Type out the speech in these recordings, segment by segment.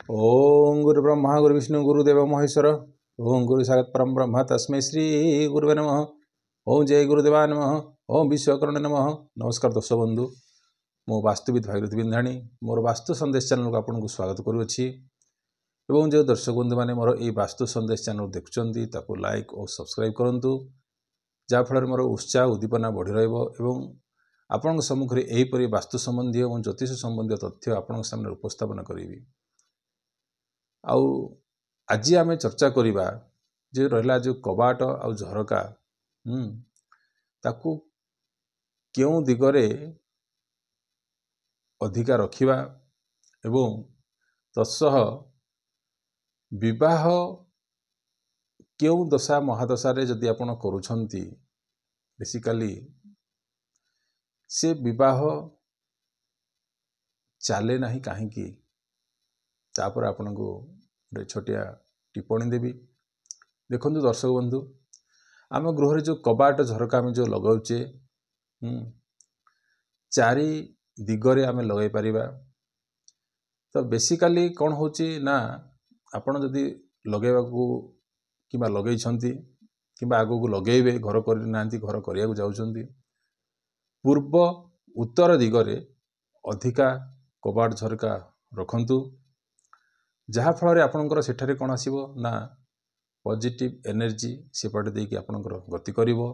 ओम गुरु ब्रह्मा गुरु विष्णु गुरुदेव महेश्वर। ओम गुरु साक्षात् परम ब्रह्म तस्मै श्री गुरुवे नमः। ओम जय गुरुदेवा नमः। ओम विश्वकर्ण नमः। नमस्कार दर्शक बंधु, मो वास्तुविद भागीरथी बिंधाणी मोर वास्तु संदेश चैनल को आपको स्वागत करुच्ची। एवं जो दर्शक बंधु मैंने मोर ये वास्तु संदेश चैनल देखुंट ताकू लाइक और सब्सक्राइब करूँ, जहाँफल मोर उत्साह उद्दीपना बढ़ी रही आपण सम्मुखें यहीपरि वास्तु संबंधी और ज्योतिष संबंधी तथ्य आपण सामने उपस्थापन करी। आउ आज आम चर्चा करवा जो रहा जो कबाट आ झरका ताकू क्यों दिगरे अधिका रखिबा एवं तत्सह विवाह क्यों दशा महादशा रे जदि आपण करूछंती बेसिकली से विवाह चले नहीं कहीं तापर आपण को गोटे छोटिया टिप्पणी देवी। देखो दर्शक बंधु, आम गृह जो कबाट झरका आम जो लगाऊे चारि दिगरे आम लगे पारिबा। तो बेसिकली कौन होची ना आपण जदि लगेबा को किबा लगेई छंती किबा आगो को लगेबे घर कर नांती घर करिया को जाउछंती पूर्व उत्तर दिगरे अधिका कबाट झरका रखंतु, जहा फल आपणकर सेठारे कौन आसीबो ना पॉजिटिव एनर्जी सेपटे देकी आपणकर गति करिवो।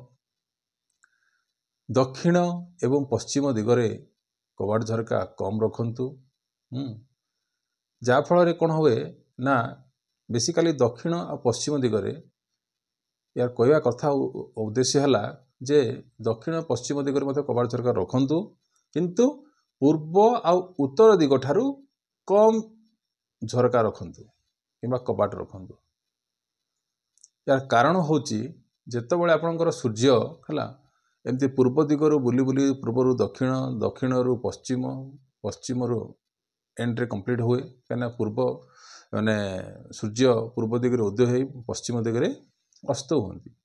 दक्षिण एवं पश्चिम दिगरे कबाट झरका कम रखंतु, जहा फल कौन हुए ना बेसिकली दक्षिण और पश्चिम दिगरे यार कहवा कथा उद्देश्य है जे दक्षिण पश्चिम दिगरे मते कबाट झरका रखंतु, किंतु पूर्व आ उत्तर दिग ठारू कम झरका रखंतु किंबा कबाट रखंतु। यार कारण होची जेतेबेले आपणकर सूर्य हला एमती पूर्व दिगरु बुली बुली पूर्व दक्षिण दक्षिण रु पश्चिम पश्चिम रु एंड रे कंप्लीट हुए कना पूर्व माने सूर्य पूर्व दिगरे उदय हो पश्चिम दिगरे अस्त होती।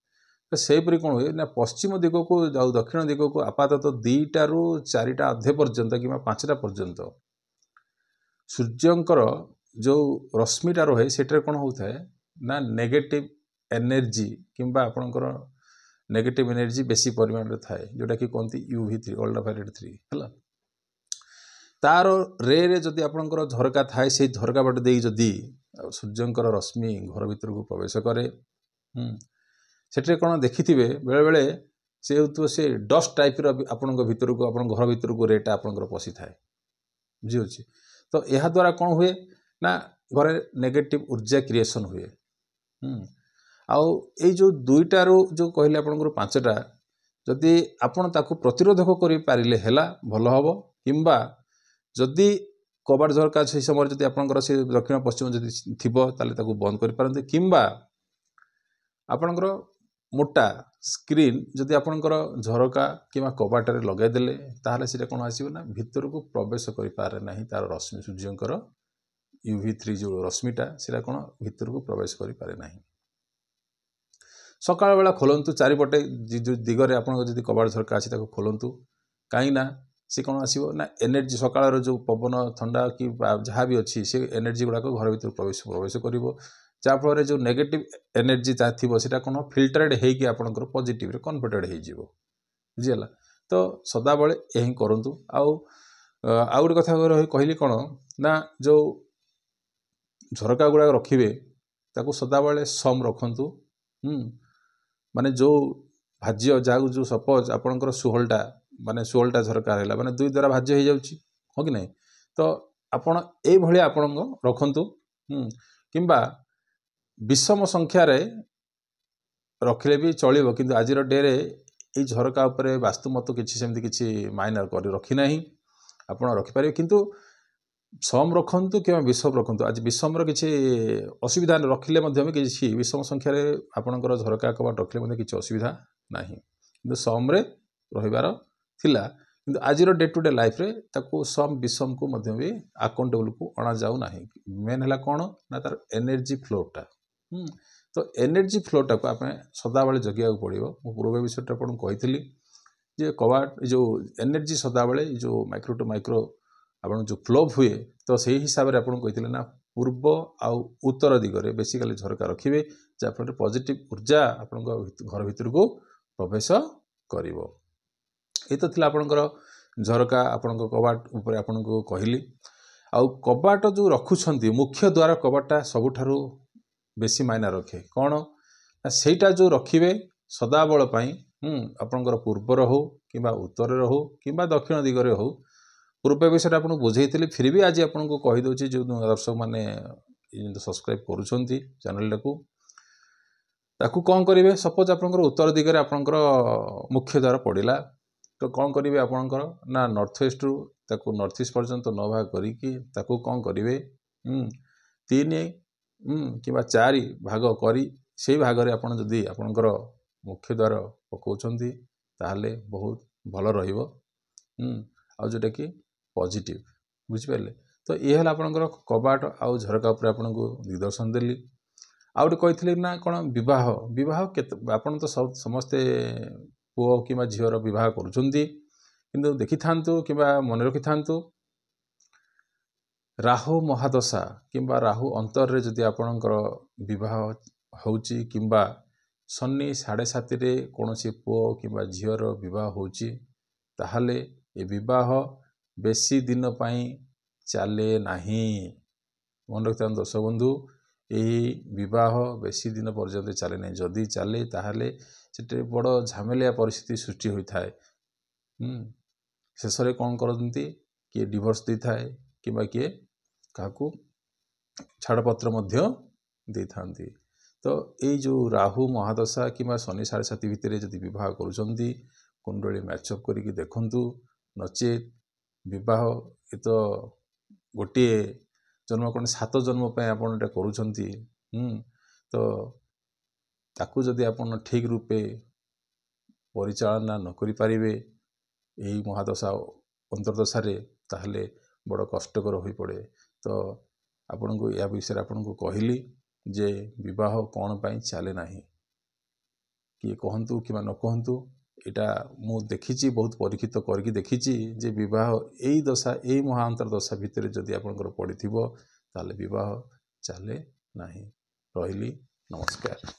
तो सेपरी कौन हुए ना पश्चिम दिग को जाऊ दक्षिण दिग को आपातत 2टा रु 4टा अधे पर्यंत कि 5टा पर्यंत सूर्यंकर जो रश्मिटा रहे सेठरे कौन होता है ना नेगेटिव एनर्जी किंबा आपणकर नेगेटिव एनर्जी बेसी परिमाण रे थाए जोटा कि कहती UV3 अल्ट्रावायलेट 3 है। तार रे जदि आपणकर झरका थाए से झरका बाट दे जदि सूर्यंकर रश्मि घर भीतर को प्रवेश करे सेठरे कौन देखिथिबे बेले बेले से होतो से डस्ट टाइप रो आपण भीतर को आपण घर भीतर को रेटा आपणकर पसी थाए बुझी अछि। तो यह द्वारा कौन हुए ना घरे नेगेटिव ऊर्जा क्रिएशन हुए। आउ ए जो 2टा रो जो कहले आपनकर 5टा जदि आपण ताकू प्रतिरोधक करि पारिले हेला भलो हबो, किंबा जदि कबाट झरका से समय जदि आपनकर से दक्षिण पश्चिम जदि थिबो ताले ताकू बंद करि पारंते, किंबा आपनकर मोटा स्क्रीन जदि आपनकर झरका किंबा कबाट रे लगाई देले ताहाले सेटा कोन आसीबो ना भीतर को प्रवेश करि पारे नाही तार रश्मि सूर्यंकर UV3 जो रश्मिटा सेटा कोन भीतर को प्रवेश करि पारे नाही। सकाळ बेला खोलंतु चारिपटे जो दिगरे आपण जदि कबाट झरका अछि ताको खोलंतु, काई ना से कोन आसीबो ना एनर्जी सकाळ जो पवन ठंडा कि जहाँ भी अछि से एनर्जी गुडा को घर भीतर प्रवेश करिवो, जा फल जो नेगेटिव एनर्जी ता थिबो सेटा कोन फिल्टरेड हे कि आपणकर पॉजिटिव रे कन्वर्टेड हे जिवो बुझियला। तो सदा बेले एही करंतु। आउ गोटे कथा कहली कौन ना जो झरका गुड़ा रखिए ताकू सदा बेले सम रखंतु। माने जो भाज्य जाऊ जो सपोज आपणकर 16टा माने 16टा झरका रहला माने 2 द्वारा भाज्य हो जाउची हो कि नहीं। तो आपण ए भली आपण रखंतु, किंबा विषम संख्या रे रखले भी चलिबो, किंतु आज डे रे ए झरका उपरे वास्तुमत किछि सेमति किछि माइनर कर रखी नाही आपण रखि पारे, किंतु सम रखंतु कि विषम रखंतु। आज विषम किसी असुविधा रखिले किसी विषम संख्यार आपणकर झरका कबाट रखिले किसी असुविधा नाही, किंतु सम रे रहिबार थिला। किंतु आज डे टू डे लाइफ रे ताको सम विषम को भी अकाउंटेबल को अणा जाऊ नाही। मेन है कौन ना तार एनर्जी फ्लोटा। तो एनर्जी फ्लोटा को आप सदा बेले जगिया पड़ो। मु पूर्व विषय कही जे कबाट जो एनर्जी सदा बेले जो माइक्रो टू माइक्रो ଆପଣ जो फ्लॉप हुए तो सही हिसाब से आपन कहते ना पूर्व आउ उत्तर दिगरे बेसिकली झरका रखिए जहाँफल पॉजिटिव ऊर्जा आपण घर भीतर को प्रवेश करिवो। ये तो थिला आपणकर झरका आपण कबाट ऊपर आपण को कहली आउ कबाट जो रखुछंती मुख्य द्वार कबाटा सबुठारु बेसी मायना रखे कौन सेटा जो रखिए सदाबल आपणकर पूर्वर हो कि उत्तर हो कि दक्षिण दिगरे हो पूर्व विषय आपको बुझेली फिर भी आज आपको कहीदे जो दर्शक मैंने सब्सक्राइब करुँच चैनल ताकू कौन करेंगे सपोज आपंकर उत्तर दिगरे आपंकर मुख्य द्वार पड़ा तो कौन करेंगे आपंकर ना नॉर्थ वेस्ट रु ताकू नॉर्थ ईस्ट पर्यंत 9 भाग करी कौन करेंगे 3 कि 4 भाग करी से भाग में आपड़ जदि आपंकर मुख्य द्वार पकाउछंती ताहले बहुत भल रहिबो आ जोटा कि पॉजिटिव बुझिपारे। तो ये है आपंकर कबाट आउ झरका उपर आपको दिग्दर्शन देली आउ गोटे ना कौन विवाह विवाह केते आपन तो समस्ते पुओ कि झीवर विवाह करुछंती किंतु देखि थांतु कि मन रखि थांतु राहु महादशा किंबा राहु अंतर रे जदि आपणकर विवाह होउची किंबा शनि 7.5 रे कोनोसी पुओ किंबा झीवर विवाह होउची ताहले ए विवाह बेसी दिन पाई चले नहीं। मन रखता दर्शक बंधु यही विवाह बेसी दिन पर्यंत चले नहीं जदि चले ताहले सेटे बड़ झमेलिया परिस्थिति सृष्टि होता है। शेष में कौन करती किए डिवोर्स दे थाए कि किए क्या छाड़पत्र दे था। तो ये जो राहु महादशा कि शनि 7.5 भितर जदि विवाह करुँच कुंडली मैचअप करके देखु नचेत विवाह ये तो गोटे जन्म कौन 7 जन्म आपटा करुँच तो ताकू जदि आप ठीक रूपे परिचालना न करि पारिबे यही महादशा अंतर्दशा ताहले बड़ कष्टकर हो पड़े। तो आपण को या विषय आपन को कहली जे विवाह कौन पाई चले नहीं किए कहतु कि न कहतु एटा मु देखी बहुत परीक्षित करके देखी जे विवाह यही दशा यही महाअंतर्दशा भितर जदि आपंकर पड़िथिबो ताले विवाह चले नहीं। रहिली नमस्कार।